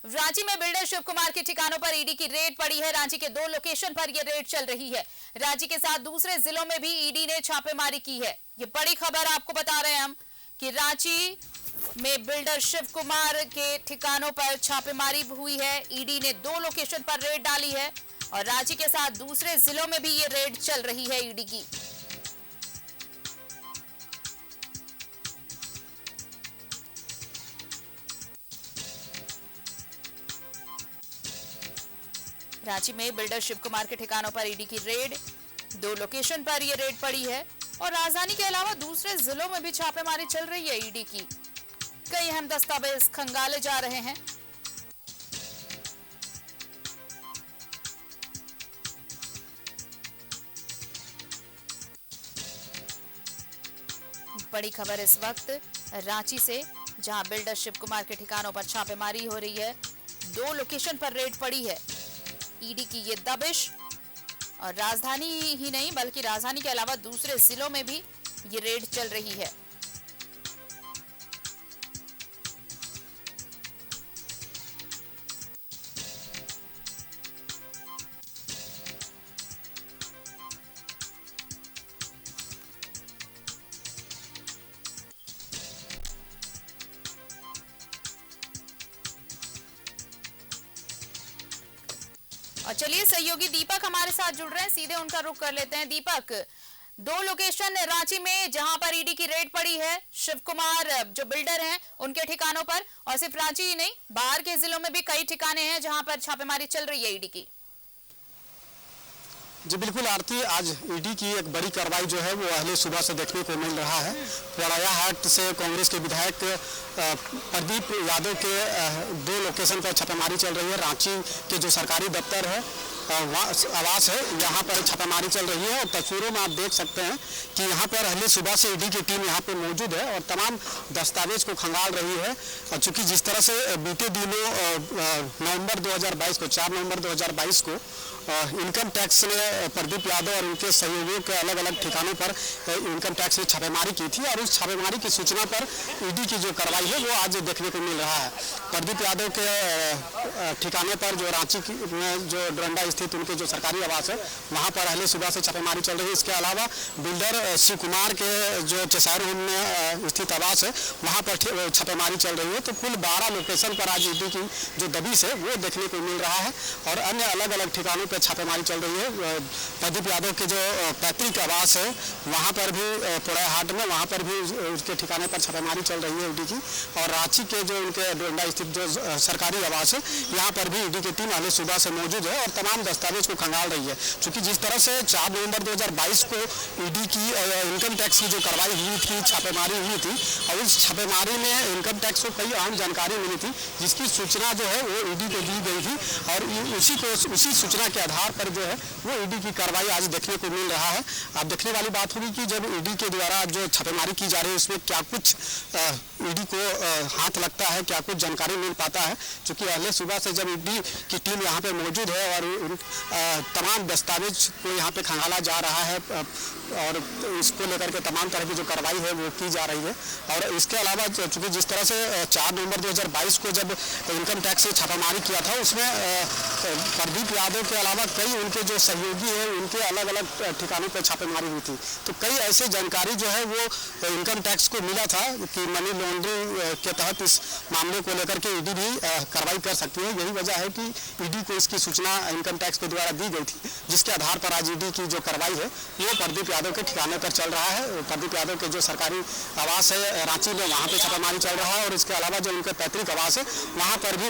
रांची में बिल्डर शिव कुमार के ठिकानों पर ईडी की रेड पड़ी है। रांची के 2 लोकेशन पर यह रेड चल रही है। रांची के साथ दूसरे जिलों में भी ईडी ने छापेमारी की है। ये बड़ी खबर आपको बता रहे हैं हम कि रांची में बिल्डर शिव कुमार के ठिकानों पर छापेमारी हुई है। ईडी ने 2 लोकेशन पर रेड डाली है और रांची के साथ दूसरे जिलों में भी ये रेड चल रही है ईडी की। रांची में बिल्डर शिव कुमार के ठिकानों पर ईडी की रेड, 2 लोकेशन पर यह रेड पड़ी है और राजधानी के अलावा दूसरे जिलों में भी छापेमारी चल रही है ईडी की। कई अहम दस्तावेज खंगाले जा रहे हैं। बड़ी खबर इस वक्त रांची से, जहां बिल्डर शिव कुमार के ठिकानों पर छापेमारी हो रही है। 2 लोकेशन पर रेड पड़ी है ईडी की ये दबिश, और राजधानी ही नहीं बल्कि राजधानी के अलावा दूसरे जिलों में भी ये रेड चल रही है। और चलिए सहयोगी दीपक हमारे साथ जुड़ रहे हैं, सीधे उनका रुख कर लेते हैं। दीपक, 2 लोकेशन रांची में जहां पर ईडी की रेड पड़ी है शिव कुमार जो बिल्डर हैं उनके ठिकानों पर, और सिर्फ रांची ही नहीं बाहर के जिलों में भी कई ठिकाने हैं जहां पर छापेमारी चल रही है ईडी की। जी बिल्कुल आरती, आज ईडी की एक बड़ी कार्रवाई जो है वो अहले सुबह से देखने को मिल रहा है। पोड़ैयाहाट से कांग्रेस के विधायक प्रदीप यादव के 2 लोकेशन पर छापेमारी चल रही है। रांची के जो सरकारी दफ्तर है, आवास है, यहाँ पर छापेमारी चल रही है और तस्वीरों में आप देख सकते हैं कि यहाँ पर अहले सुबह से ईडी की टीम यहाँ पे मौजूद है और तमाम दस्तावेज को खंगाल रही है। और चूंकि जिस तरह से बीते दिनों नवंबर 2022 को 4 नवंबर 2022 को इनकम टैक्स ने प्रदीप यादव और उनके सहयोगियों के अलग अलग ठिकानों पर इनकम टैक्स ने छापेमारी की थी और उस छापेमारी की सूचना पर ईडी की जो कार्रवाई है वो आज देखने को मिल रहा है। प्रदीप यादव के ठिकाने पर जो रांची में जो डोरंडा स्थित उनके जो सरकारी आवास है वहाँ पर अहले सुबह से छापेमारी चल रही है। इसके अलावा बिल्डर शिव कुमार के जो चेसार में स्थित आवास है वहाँ पर छापेमारी चल रही है। तो कुल 12 लोकेशन पर आज ईडी की जो दबिश है वो देखने को मिल रहा है और अन्य अलग अलग ठिकानों पर छापेमारी चल रही है। प्रदीप यादव के जो पैतृक आवास है वहाँ पर भी पोड़ैयाहाट में, वहाँ पर भी उसके ठिकाने पर छापेमारी चल रही है ईडी की। और रांची के जो उनके डोरंडा स्थित जो सरकारी आवास है यहाँ पर भी ईडी की टीम अहले सुबह से मौजूद है और तमाम दस्तावेज को खंगाल रही है। क्योंकि जिस तरह से 4 नवंबर 2022 को ईडी की इनकम टैक्स की जो कार्रवाई हुई थी, छापेमारी हुई थी और उस छापेमारी में इनकम टैक्स को कई अहम जानकारी मिली थी जिसकी सूचना जो है वो ईडी को दी गई थी और उसी सूचना के आधार पर जो है वो ईडी की कार्रवाई आज देखने को मिल रहा है। अब देखने वाली बात होगी कि जब ईडी के द्वारा जो छापेमारी की जा रही है उसमें क्या कुछ ईडी को हाथ लगता है, क्या कुछ जानकारी मिल पाता है। क्योंकि अगले सुबह से जब ईडी की टीम यहाँ पे मौजूद है और तमाम दस्तावेज को यहाँ पे खंगाला जा रहा है और इसको लेकर के तमाम तरह की जो कार्रवाई है वो की जा रही है। और इसके अलावा चूँकि जिस तरह से 4 नवंबर 2022 को जब इनकम टैक्स से छापामारी किया था उसमें प्रदीप यादव के अलावा कई उनके जो सहयोगी हैं उनके अलग अलग ठिकानों पर छापेमारी हुई थी। तो कई ऐसे जानकारी जो है वो इनकम टैक्स को मिला था कि मनी लॉन्ड्रिंग के तहत इस मामले को लेकर के ईडी भी कार्रवाई कर सकती है। यही वजह है कि ईडी को इसकी सूचना इनकम टैक्स के द्वारा दी गई थी, जिसके आधार पर आज ईडी की जो कार्रवाई है वो प्रदीप यादव के ठिकाने पर चल रहा है। प्रदीप यादव के जो सरकारी आवास है रांची में वहाँ पे छापेमारी चल रहा है और इसके अलावा जो उनके पैतृक आवास है वहाँ पर भी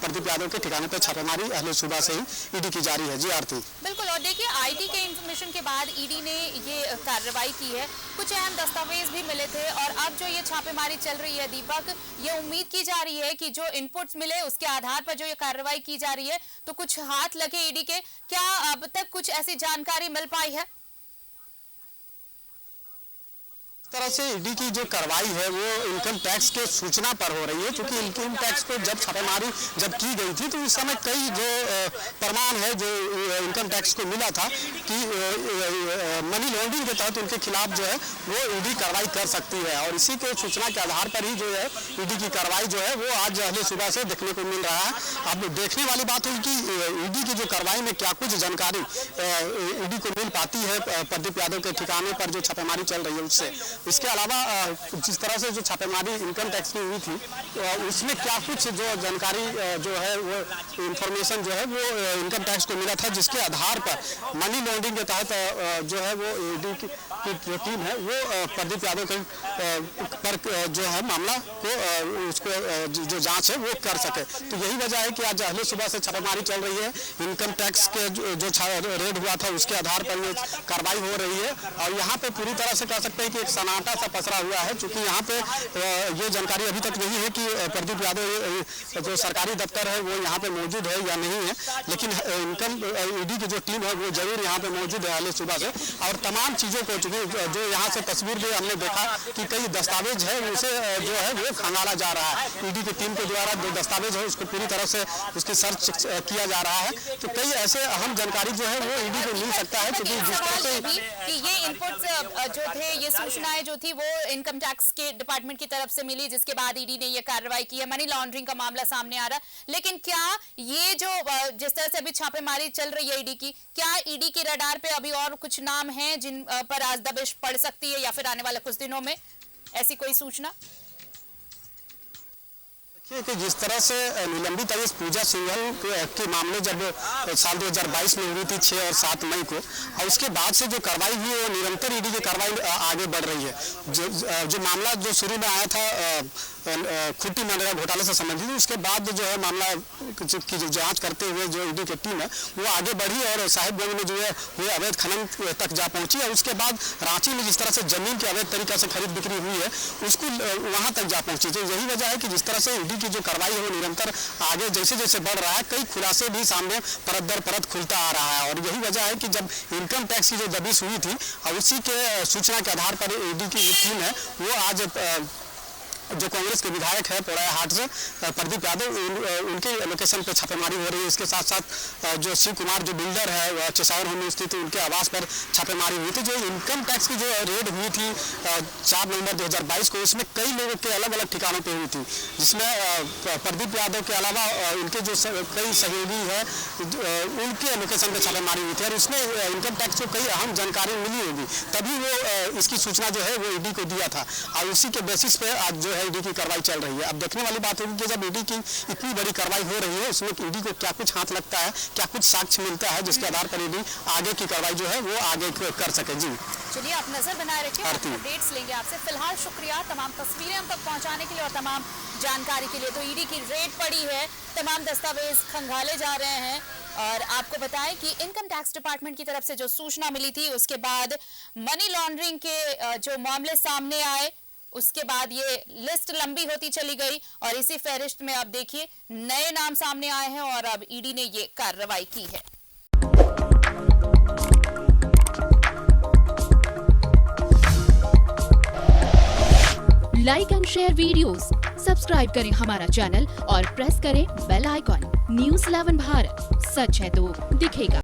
प्रदीप यादव के ठिकाने पर छापेमारी अहले सुबह से ही ईडी की जारी है। जी आरती। बिल्कुल, और देखिए आईटी के इंफॉर्मेशन के बाद ईडी ने ये कार्रवाई की है। कुछ अहम दस्तावेज भी मिले थे और अब जो ये छापेमारी चल रही है दीपक, ये उम्मीद की जा रही है कि जो इनपुट्स मिले उसके आधार पर जो ये कार्रवाई की जा रही है तो कुछ हाथ लगे ईडी के। क्या अब तक कुछ ऐसी जानकारी मिल पाई है? तरह से ईडी की जो कार्रवाई है वो इनकम टैक्स के सूचना पर हो रही है, क्योंकि इनकम टैक्स को जब छापेमारी जब की गई थी तो उस समय कई जो प्रमाण है जो इनकम टैक्स को मिला था कि मनी लॉन्ड्रिंग के तहत उनके खिलाफ जो है वो ईडी कार्रवाई कर सकती है, और इसी के सूचना के आधार पर ही जो है ईडी की कार्रवाई जो है वो आज अहले सुबह से देखने को मिल रहा है। अब देखने वाली बात है कि ईडी की जो कार्रवाई में क्या कुछ जानकारी ईडी को मिल पाती है प्रदीप यादव के ठिकाने पर जो छापेमारी चल रही है उससे। इसके अलावा जिस तरह से जो छापेमारी इनकम टैक्स की हुई थी उसमें क्या कुछ जो जानकारी जो है वो इंफॉर्मेशन जो है वो इनकम टैक्स को मिला था, जिसके आधार पर मनी लॉन्ड्रिंग के तहत जो है वो ईडी की जो टीम है वो प्रदीप यादव के पर जो है मामला को उसको जो जांच है वो कर सके। तो यही वजह है कि आज अहले सुबह से छापेमारी चल रही है। इनकम टैक्स के जो रेड हुआ था उसके आधार पर ये कार्रवाई हो रही है, और यहाँ पे पूरी तरह से कह सकते हैं कि एक सन्नाटा सा पसरा हुआ है, क्योंकि यहाँ पे ये जानकारी अभी तक नहीं है कि प्रदीप यादव जो सरकारी दफ्तर है वो यहाँ पे मौजूद है या नहीं है, लेकिन इनकम ईडी की जो टीम है वो जरूर यहाँ पे मौजूद है अहले सुबह से, और तमाम चीज़ों को जो यहाँ से तस्वीर भी हमने देखा कि कई दस्तावेज है उसे जो है वो खंगाला जा रहा है। ईडी की टीम के द्वारा जो दस्तावेज है उसको पूरी तरह से उसकी सर्च किया जा रहा है, तो कई ऐसे अहम जानकारी जो है वो ईडी को मिल सकता है, क्योंकि जिस तरह से कि ये इनपुट्स जो थे, ये सूचनाएं जो थी वो इनकम टैक्स के डिपार्टमेंट की तरफ से मिली, जिसके बाद ईडी ने ये कार्रवाई की है। मनी लॉन्ड्रिंग का मामला सामने आ रहा है, लेकिन क्या ये जो जिस तरह से अभी छापेमारी चल रही है ईडी की, क्या ईडी के रडार पे अभी और कुछ नाम हैं जिन पर आज दबिश पड़ सकती है या फिर आने वाले कुछ दिनों में ऐसी कोई सूचना? कि जिस तरह से निलंबित आईएएस पूजा सिंघल के मामले जब साल 2022 में हुई थी 6 और 7 मई को, और उसके बाद से जो कार्रवाई हुई वो निरंतर ईडी की कार्रवाई आगे बढ़ रही है। जो मामला जो शुरू में आया था खुट्टी मनरेगा घोटाले से संबंधित, उसके बाद जो है मामला की जो जांच करते हुए जो ईडी की टीम है वो आगे बढ़ी और साहिबगंज में जो है वो अवैध खनन तक जा पहुंची, और उसके बाद रांची में जिस तरह से जमीन की अवैध तरीके से खरीद बिक्री हुई है उसको वहां तक जा पहुंची। तो यही वजह है कि जिस तरह से ईडी की जो कार्रवाई है वो निरंतर आगे जैसे जैसे बढ़ रहा है, कई खुलासे भी सामने परत दर परत खुलता आ रहा है, और यही वजह है कि जब इनकम टैक्स की जो दबिश हुई थी और उसी के सूचना के आधार पर ईडी की जो टीम है वो आज जो कांग्रेस के विधायक है पोड़ैया हाट से प्रदीप यादव उनके लोकेशन पर छापेमारी हो रही है। इसके साथ साथ जो शिव कुमार जो बिल्डर है चेसावर में स्थित उनके आवास पर छापेमारी हुई थी। जो इनकम टैक्स की जो रेड हुई थी 4 नवंबर 2022 को, उसमें कई लोगों के अलग अलग ठिकानों पर हुई थी, जिसमें प्रदीप यादव के अलावा इनके जो कई सहयोगी है उनके लोकेशन पर छापेमारी हुई थी, और उसमें इनकम टैक्स को कई अहम जानकारी मिली होगी, तभी वो इसकी सूचना जो है वो ईडी को दिया था, और उसी के बेसिस पे आज जो है ईडी की कार्रवाई चल रही है। अब देखने वाली बात होगी कि जब ईडी की इतनी बड़ी कार्रवाई हो रही है उसमें ईडी को क्या कुछ हाथ लगता है, क्या कुछ साक्ष्य मिलता है जिसके आधार पर ईडी आगे की कार्रवाई जो है वो आगे कर सके। जी चलिए, आप नजर बनाए रखिए, अपडेट्स लेंगे आपसे। फिलहाल शुक्रिया तमाम तस्वीरें हम तक पहुंचाने के लिए और तमाम जानकारी के लिए। तो ईडी की रेड पड़ी है, तमाम दस्तावेज खंगाले जा रहे हैं, और आपको बताएं कि इनकम टैक्स डिपार्टमेंट की तरफ से जो सूचना मिली थी उसके बाद मनी लॉन्ड्रिंग के जो मामले सामने आए, उसके बाद ये लिस्ट लंबी होती चली गई, और इसी फहरिस्त में अब देखिए नए नाम सामने आए हैं और अब ईडी ने ये कार्रवाई की है। Like and share videos, subscribe करें हमारा चैनल और प्रेस करें बेल आइकॉन। News 11 भारत, सच है तो दिखेगा।